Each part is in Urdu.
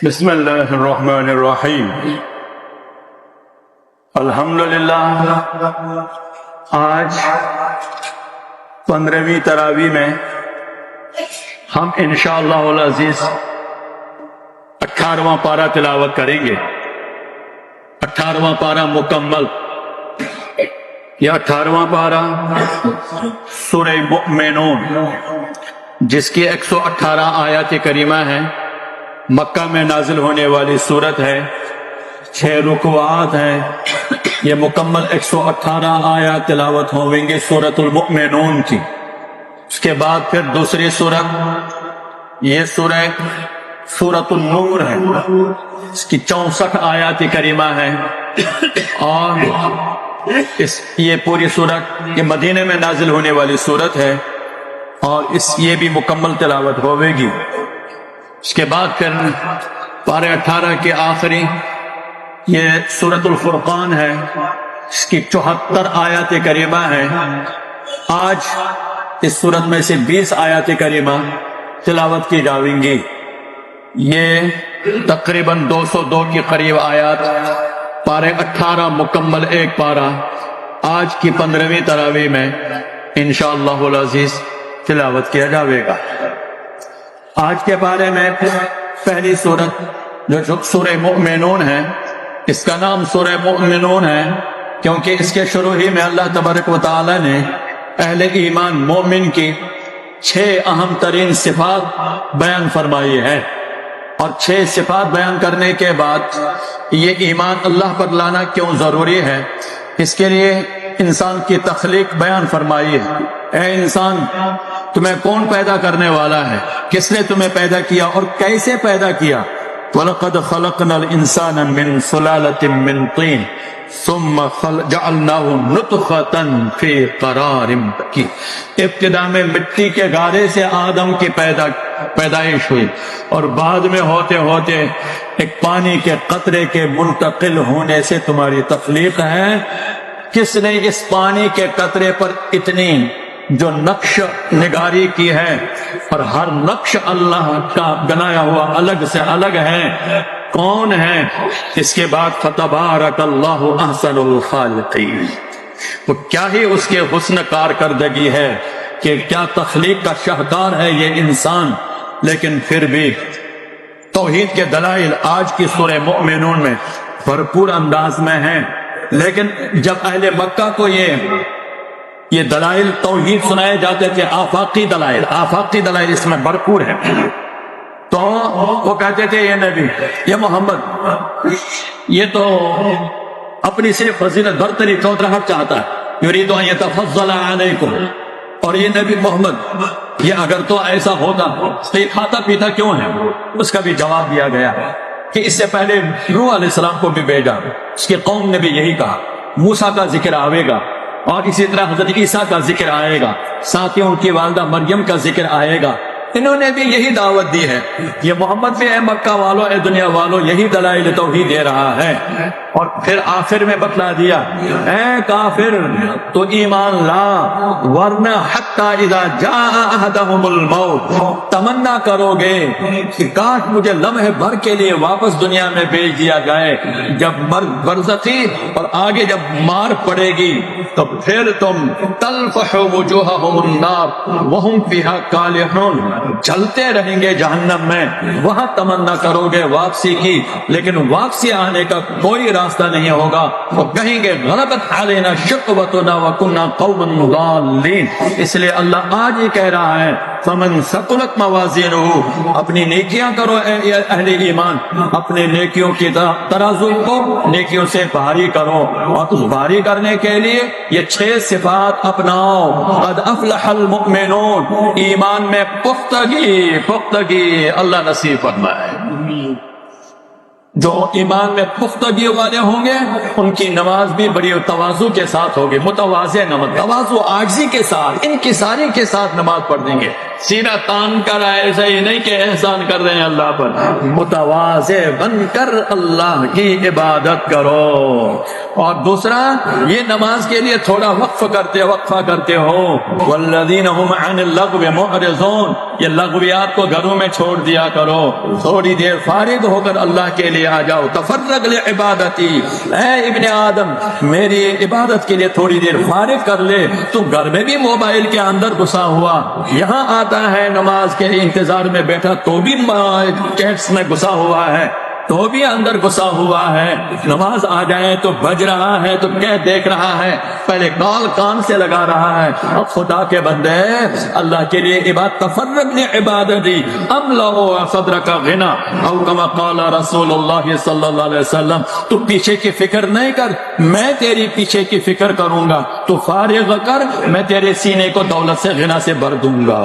بسم اللہ الرحمن الرحیم۔ الحمدللہ آج 15ویں تراویح میں ہم انشاءاللہ العزیز 18واں پارہ تلاوت کریں گے۔ 18واں پارہ مکمل، یہ 18واں پارہ سورہ مؤمنون جس کی 118 آیات کریمہ ہیں، مکہ میں نازل ہونے والی سورت ہے، 6 رکوعات ہیں، یہ مکمل 118 آیات تلاوت ہویں گے سورۃ المؤمنون کی۔ اس کے بعد پھر دوسری سورت، یہ سورۃ النور ہے، اس کی 64 آیات کریمہ ہیں، اور یہ پوری سورت یہ مدینے میں نازل ہونے والی سورت ہے، اور یہ بھی مکمل تلاوت ہوے گی۔ اس کے بعد پھر پارہ 18 کے آخری یہ سورۃ الفرقان ہے، اس کی 74 آیات کریمہ ہیں۔ آج اس سورت میں سے 20 آیات کریمہ تلاوت کی جائیں گی۔ یہ تقریباً 202 کے قریب آیات، پارہ 18 مکمل ایک پارہ آج کی 15ویں تراویح میں انشاءاللہ العزیز تلاوت کیا جائے گا۔ آج کے بارے میں پہلی سورت جو سورہ مؤمنون ہے، اس کا نام سورہ مؤمنون ہے کیونکہ اس کے شروع ہی میں اللہ تبارک و تعالی نے اہل ایمان مومن کی 6 اہم ترین صفات بیان فرمائی ہے، اور 6 صفات بیان کرنے کے بعد یہ ایمان اللہ پر لانا کیوں ضروری ہے، اس کے لیے انسان کی تخلیق بیان فرمائی ہے۔ اے انسان، تمہیں کون پیدا کرنے والا ہے، کس نے تمہیں پیدا کیا اور کیسے پیدا کیا؟ وَلَقَدْ خَلَقْنَا الْإِنسَانَ مِنْ صُلَالَةٍ مِّن طِينٍ ثُمَّ جَعَلْنَاهُ نُطْفَةً فِي قَرَارٍ مَّكِينٍ۔ ابتدا میں مٹی کے گارے سے آدم کی پیدائش ہوئی، اور بعد میں ہوتے ہوتے ایک پانی کے قطرے کے منتقل ہونے سے تمہاری تخلیق ہے۔ کس نے اس پانی کے قطرے پر اتنی جو نقش نگاری کی ہے، اور ہر نقش اللہ کا بنایا ہوا الگ سے الگ ہے، کون ہے؟ اس کے بعد فتبارک اللہ احسن الخالقین۔ وہ کیا ہی اس کے حسن کارکردگی ہے کہ کیا تخلیق کا شاہکار ہے یہ انسان۔ لیکن پھر بھی توحید کے دلائل آج کی سورہ مؤمنون میں بھرپور انداز میں ہیں، لیکن جب اہل مکہ کو یہ دلائل توحید سنائے جاتے تھے، آفاقی دلائل اس میں بھرپور ہیں، تو وہ کہتے تھے یہ نبی، یہ محمد، یہ تو اپنی صرف فضیلت برتری چوتراہٹ چاہتا ہے، یرید ان یتفضل علیکم، اور یہ نبی محمد یہ اگر تو ایسا ہوتا تو یہ کھاتا پیتا کیوں ہے؟ اس کا بھی جواب دیا گیا کہ اس سے پہلے نوح علیہ السلام کو بھی بھیجا، اس کی قوم نے بھی یہی کہا، موسیٰ کا ذکر آئے گا، اور اسی طرح حضرت عیسیٰ کا ذکر آئے گا، ساتھ ہی ان کی والدہ مریم کا ذکر آئے گا۔ انہوں نے بھی یہی دعوت دی ہے، یہ محمد بھی اے مکہ والو، اے دنیا والو، یہی دلائل توحید دے رہا ہے۔ اور پھر آخر میں بتلا دیا، اے کافر تو ایمان لا، ورنہ حتی اذا جاء احدهم الموت، تمنا کرو گے کہ کاش مجھے لمحے بھر کے لیے واپس دنیا میں بھیج دیا جائے، جب مرگ برزخی اور آگے جب مار پڑے گی تو پھر تم تلفح وجوہہم النار وہم فیہا کالحون، چلتے رہیں گے جہنم میں، وہاں تمنا کرو گے واپسی کی، لیکن واپسی آنے کا کوئی راستہ نہیں ہوگا، وہ کہیں گے غلبت علینا شقوتنا وکنا قوما ضالین۔ اس لیے اللہ آج ہی کہہ رہا ہے فمن ثقلت موازینہ، اپنی نیکیاں کرو اے اہل ایمان، اپنے نیکیوں کی ترازو کو نیکیوں سے بھاری کرو، اور اس بھاری کرنے کے لیے یہ 6 صفات اپناؤ۔ قد افلح المؤمنون، ایمان میں پختگی اللہ نصیب فرمائے۔ جو ایمان میں پختگی والے ہوں گے ان کی نماز بھی بڑی تواضع کے ساتھ ہوگی، متواضع نماز، تواضع عاجزی کے ساتھ، انکساری کے ساتھ نماز پڑھیں گے، سینہ تان کر ایسا ہی نہیں کہ احسان کر رہے ہیں اللہ پر، متواضع بن کر اللہ کی عبادت کرو۔ اور دوسرا یہ نماز کے لیے تھوڑا وقفہ کرتے ہو. والذین هم عن اللغو معرضون، یہ لغویات کو گھروں میں چھوڑ دیا کرو، تھوڑی دیر فارغ ہو کر اللہ کے لیے آ جاؤ. تفرغ لعبادتی، اے ابن آدم میری عبادت کے لیے تھوڑی دیر فارغ کر لے. تو گھر میں بھی موبائل کے اندر گھسا ہوا، یہاں آتا ہے نماز کے انتظار میں بیٹھا تو بھی چیٹس میں گھسا ہوا ہے، تو بھی اندر گھسا ہوا ہے. نماز آ جائے تو بج رہا ہے تو کیا دیکھ رہا ہے، پہلے کال کان سے لگا رہا ہے. اب خدا کے بندے اللہ کے لیے عبادت، تفرغ لعبادتی املأ صدرک غنا او کما قال رسول اللہ صلی اللہ علیہ وسلم. تو پیچھے کی فکر نہیں کر، میں تیری پیچھے کی فکر کروں گا. تو فارغ کر، میں تیرے سینے کو دولت سے غنا سے بھر دوں گا.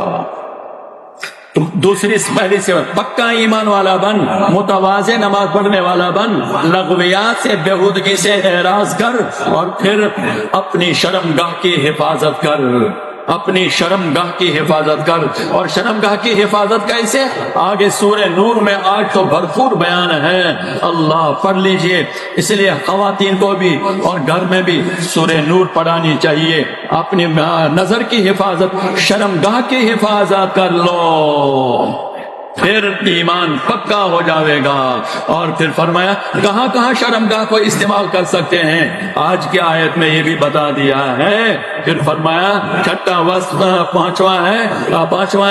دوسری پہلی سے پکا ایمان والا بن، متواضع نماز پڑھنے والا بن، لغویات سے بےہودگی سے اعراض کر، اور پھر اپنی شرمگاہ کی حفاظت کر، اپنی شرمگاہ کی حفاظت کر. اور شرمگاہ کی حفاظت کیسے؟ آگے سورہ نور میں آج تو بھرپور بیان ہے. اللہ پڑھ لیجئے. اس لیے خواتین کو بھی اور گھر میں بھی سورہ نور پڑھانی چاہیے. اپنی نظر کی حفاظت، شرمگاہ کی حفاظت کر لو، پھر ایمان پکا ہو جاوے گا. اور پھر فرمایا کہاں کہاں شرمگاہ کو استعمال کر سکتے ہیں، آج کی آیت میں یہ بھی بتا دیا ہے. پھر فرمایا چھٹا وصف پانچواں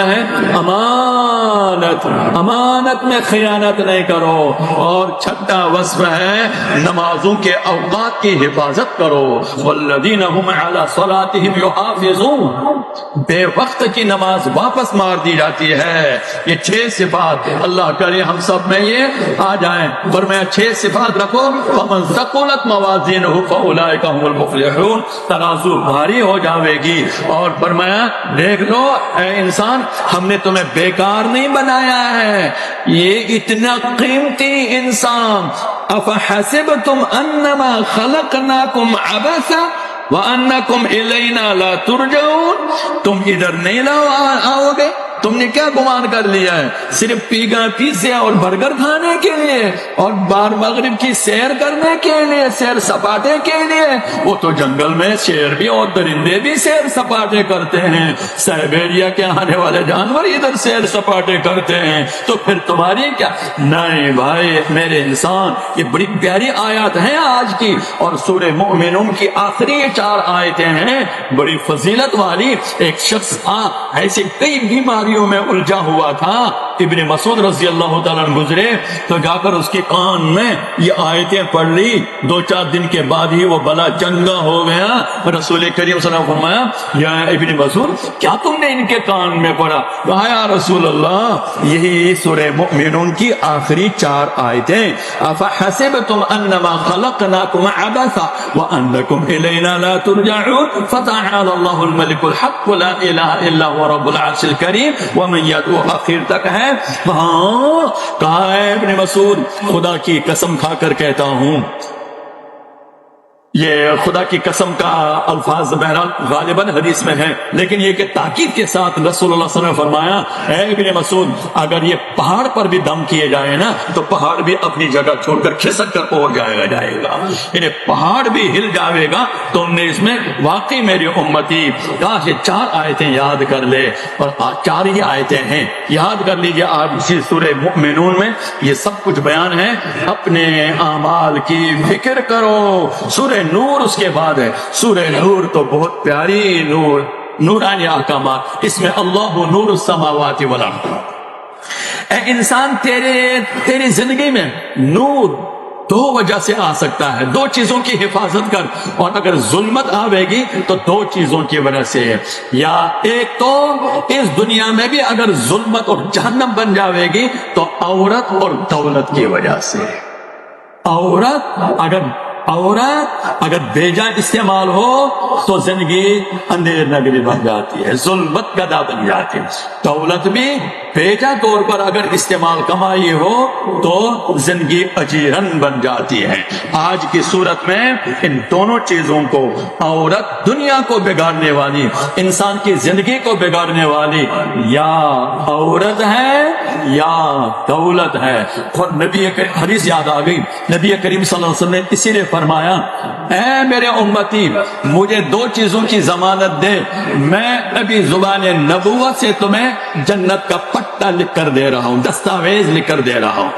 ہے امانت، امانت میں خیانت نہیں کرو. اور چھٹا وصف ہے نمازوں کے اوقات کی حفاظت کرو. والذین هم علی صلاتهم یحافظون، بے وقت کی نماز واپس مار دی جاتی ہے. یہ 6 صفات اللہ کرے ہم سب میں یہ آ جائیں. فرمایا 6 صفات رکھو. فمن ثقلت موازینہ فاولئک هم المفلحون، ترازو بھاری ہو جاوے گی. اور فرمایا دیکھ لو اے انسان، ہم نے تمہیں بیکار نہیں بنایا ہے، یہ اتنا قیمتی انسان. افحسبتم انما خلقناکم عبثا وانکم الینا لا ترجعون، تم ادھر نہیں آؤ گے؟ تم نے کیا گمان کر لیا ہے صرف پیزے اور برگر کھانے کے لیے اور بار مغرب کی سیر کرنے کے لیے، سیر سپاٹے کے لیے؟ وہ تو جنگل میں شیر بھی اور درندے بھی سیر سپاٹے کرتے ہیں، سائبیریا کے آنے والے جانور ادھر سیر سپاٹے کرتے ہیں. تو پھر تمہاری کیا؟ نہیں بھائی میرے انسان، یہ بڑی پیاری آیات ہیں آج کی. اور سورہ مومنون کی آخری 4 آیتیں ہیں بڑی فضیلت والی. ایک شخص ایسے کئی بیماریوں میں الجھا ہوا تھا، ابن مسعود رضی اللہ تعالیٰ عنہ گزرے تو جا کر اس کے کان میں یہ آیتیں پڑھ لی. 2-4 دن کے بعد ہی وہ بلا چنگا ہو گیا. رسول کریم صلی اللہ علیہ وسلم فرمایا یا ابن مسعود کیا تم نے ان کے کان میں پڑھا؟ کہا یا رسول اللہ یہی سورہ مومنون کی آخری 4 آیتیں. افحسبتم انما خلقناکم عبثا وانکم الینا لا ترجعون فتعالى اللہ الملک الحق لا الہ الا هو رب العرش الکریم ومن يدعو اخیر تک ہے. ہاں کہا ہے ابن مسعود خدا کی قسم کھا کر کہتا ہوں، یہ خدا کی قسم کا الفاظ بہرحال غالباً حدیث میں ہے، لیکن یہ کہ تاکید کے ساتھ رسول اللہ صلی اللہ علیہ وسلم نے فرمایا اے ابن مسعود اگر یہ پہاڑ پر بھی دم کیے جائے نا تو پہاڑ بھی اپنی جگہ چھوڑ کر کھسک کر اوڑ جائے گا، یعنی پہاڑ بھی ہل جاوے گا. تو ہم نے اس میں واقعی میری امتی کاش یہ 4 آیتیں یاد کر لے، اور 4 ہی آیتیں ہیں یاد کر لیجیے. آپ اسی سورہ مومنون میں یہ سب کچھ بیان ہے. اپنے اعمال کی فکر کرو. سورہ نور اس کے بعد ہے. سورہ نور تو بہت پیاری نورانی احکامات، اس میں اللہ نور السماوات والارض. اے انسان تیری زندگی میں نور 2 وجہ سے آ سکتا ہے. 2 چیزوں کی حفاظت کر، اور اگر ظلمت آوے گی تو 2 چیزوں کی وجہ سے. یا ایک تو اس دنیا میں بھی اگر ظلمت اور جہنم بن جاوے گی تو عورت اور دولت کی وجہ سے. عورت اگر بیجا استعمال ہو تو زندگی اندھیر نگری بن جاتی ہے، ظلمت گدا بن جاتی ہے. دولت بھی بیجا طور پر اگر استعمال کمائی ہو تو زندگی اجیرن بن جاتی ہے. آج کی صورت میں ان دونوں چیزوں کو، عورت دنیا کو بگاڑنے والی، انسان کی زندگی کو بگاڑنے والی، یا عورت ہے یا دولت ہے. اور نبی حدیث یاد آ گئی، نبی کریم صلی اللہ علیہ وسلم نے اسی لیے فرمایا اے میرے امتی مجھے دو چیزوں کی ضمانت دے، میں ابھی زبان نبوت سے تمہیں جنت کا پٹا لکھ کر دے رہا ہوں، دستاویز لکھ کر دے رہا ہوں،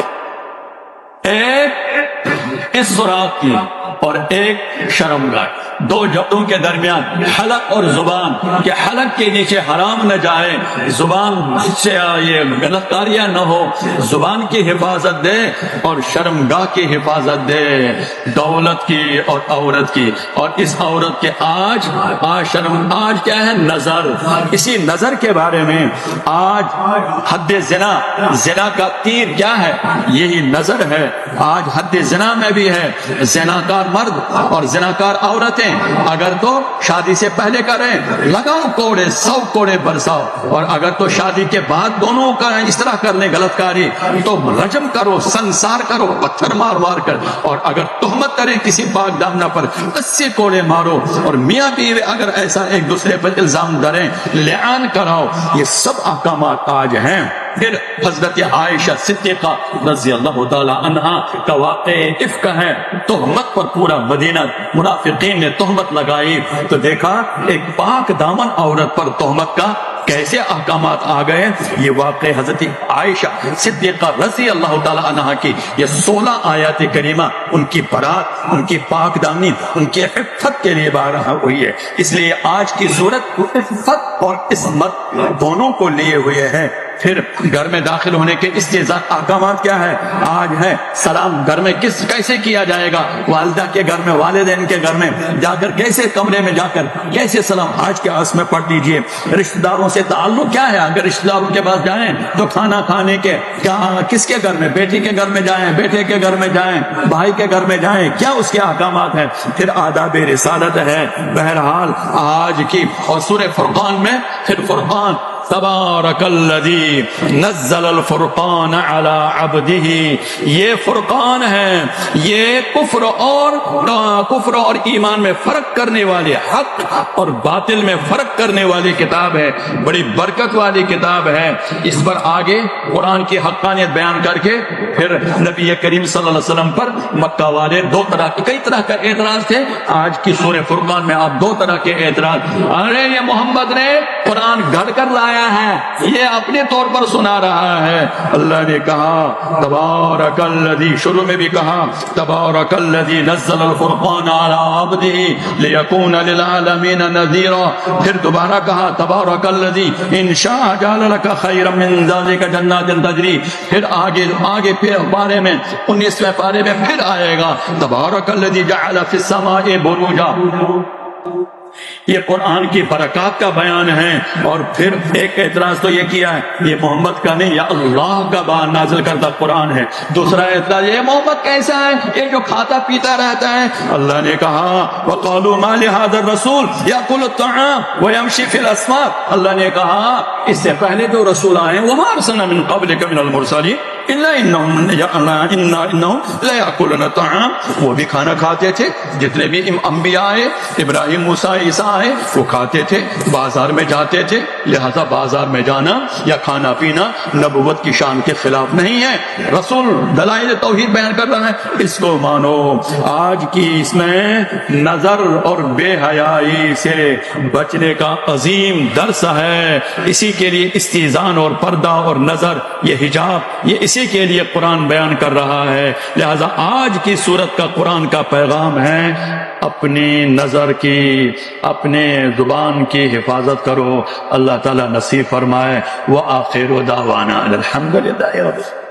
ایک اس سوراخ کی اور ایک شرمگاہ، دو جبڑوں کے درمیان حلق اور زبان، کہ حلق کے نیچے حرام نہ جائے، زبان سے یہ غلط کاریاں نہ ہو، زبان کی حفاظت دے اور شرمگاہ کی حفاظت دے، دولت کی اور عورت کی، اور اس عورت کے آج آج کیا ہے؟ نظر۔ اسی نظر کے بارے میں آج حد زنا، زنا کا تیر کیا ہے؟ یہی نظر ہے۔ آج حد زنا میں بھی ہے، زناکار مرد اور زناکار عورتیں اگر تو شادی سے پہلے کریں لگاؤ کوڑے، 100 کوڑے برساؤ، اور اگر تو شادی کے بعد دونوں کا اس طرح کر لیں غلط کاری تو رجم کرو، سنسار کرو، پتھر مار مار کر، اور اگر تہمت کریں کسی پاک دامنہ پر 80 کوڑے مارو، اور میاں بیوی اگر ایسا ایک دوسرے پر الزام دھریں، لعان کراؤ۔ یہ سب احکامات آج ہیں۔ پھر حضرت عائشہ صدیقہ رضی اللہ تعالی عنہا کا واقع افک ہے، تہمت پر پورا مدینہ منافقین نے تہمت لگائی، تو دیکھا ایک پاک دامن عورت پر تہمت کا کیسے احکامات آ گئے۔ یہ واقع حضرت عائشہ صدیقہ رضی اللہ تعالی عنہا کی یہ 16 آیات کریمہ ان کی برات، ان کی پاک دامنی، ان کی عفت کے لیے بارہ ہوئی ہے۔ اس لیے آج کی صورت عفت اور عصمت دونوں کو لیے ہوئے ہے۔ پھر گھر میں داخل ہونے کے استعزاء احکامات کیا ہے؟ آج ہے سلام گھر میں کیسے کیا جائے گا، والدہ کے گھر میں، والدین کے گھر میں جا کر کیسے، کمرے میں جا کر کیسے سلام، آج کے آس میں پڑھ لیجئے۔ رشتہ داروں سے تعلق کیا ہے؟ اگر رشتہ داروں کے پاس جائیں تو کھانا کھانے کے کس کے گھر میں؟ بیٹی کے گھر میں جائیں، بیٹے کے گھر میں جائیں، بھائی کے گھر میں جائیں، کیا اس کے احکامات ہیں؟ پھر آداب رسالت ہے۔ بہرحال آج کی، اور سورہ فرقان میں پھر فرقان، تبارک الذی نزل الفرقان علی عبدہ، یہ فرقان ہے، یہ کفر اور ایمان میں فرق کرنے والے، حق اور باطل میں فرق کرنے والی کتاب ہے، بڑی برکت والی کتاب ہے۔ اس پر آگے قرآن کی حقانیت بیان کر کے پھر نبی کریم صلی اللہ علیہ وسلم پر مکہ والے دو طرح کے، کئی طرح کے اعتراض تھے۔ آج کی سورہ فرقان میں آپ دو طرح کے اعتراض، ارے یہ محمد نے قرآن گھڑ کر لایا ہے، یہ اپنے طور پر سنا رہا ہے۔ اللہ نے کہا تبارک الذی، شروع میں بھی کہا تبارک الذی نزل الفرقان علی عبدہ لیکون للعالمین نذیرا، پھر دوبارہ کہا تبارک الذی ان شاء جعل لک خیرا من ذلک جنات تجری، پھر آگے پارے میں 19ویں پارے میں پھر آئے گا تبارک الذی جعل فی السماء بروجا۔ یہ قرآن کی برکات کا بیان ہے۔ اور پھر ایک اعتراض تو یہ کیا ہے، یہ محمد کا نہیں، یہ اللہ کا بیان نازل کردہ قرآن ہے۔ دوسرا اعتراض، یہ محمد کیسا ہے، یہ جو کھاتا پیتا رہتا ہے۔ اللہ نے کہا وقالوا ما لهذا الرسول يأكل الطعام ويمشي في الأسواق، اللہ نے کہا اس سے پہلے جو رسول آئے وما ارسلنا من قبلك من المرسلين الا انهم لا يأكلون الطعام، وہ بھی کھانا کھاتے تھے، جتنے بھی انبیاء آئے، ابراہیم، موسیٰ، عیسیٰ آئے، وہ کھاتے تھے، بازار میں جاتے تھے، لہذا بازار میں جانا یا کھانا پینا نبوت کی شان کے خلاف نہیں ہے۔ رسول دلائل توحید بیان کر رہا ہے، اس کو مانو۔ آج کی اس میں نظر اور بے حیائی سے بچنے کا عظیم درس ہے، اسی کے لیے استیزان اور پردہ اور نظر، یہ حجاب، یہ اسی کے لیے قرآن بیان کر رہا ہے۔ لہذا آج کی سورت کا قرآن کا پیغام ہے اپنی نظر کی، اپنے زبان کی حفاظت کرو، اللہ تعالیٰ نصیب فرمائے۔ وآخر دعوانا الحمدللہ رب العالمین۔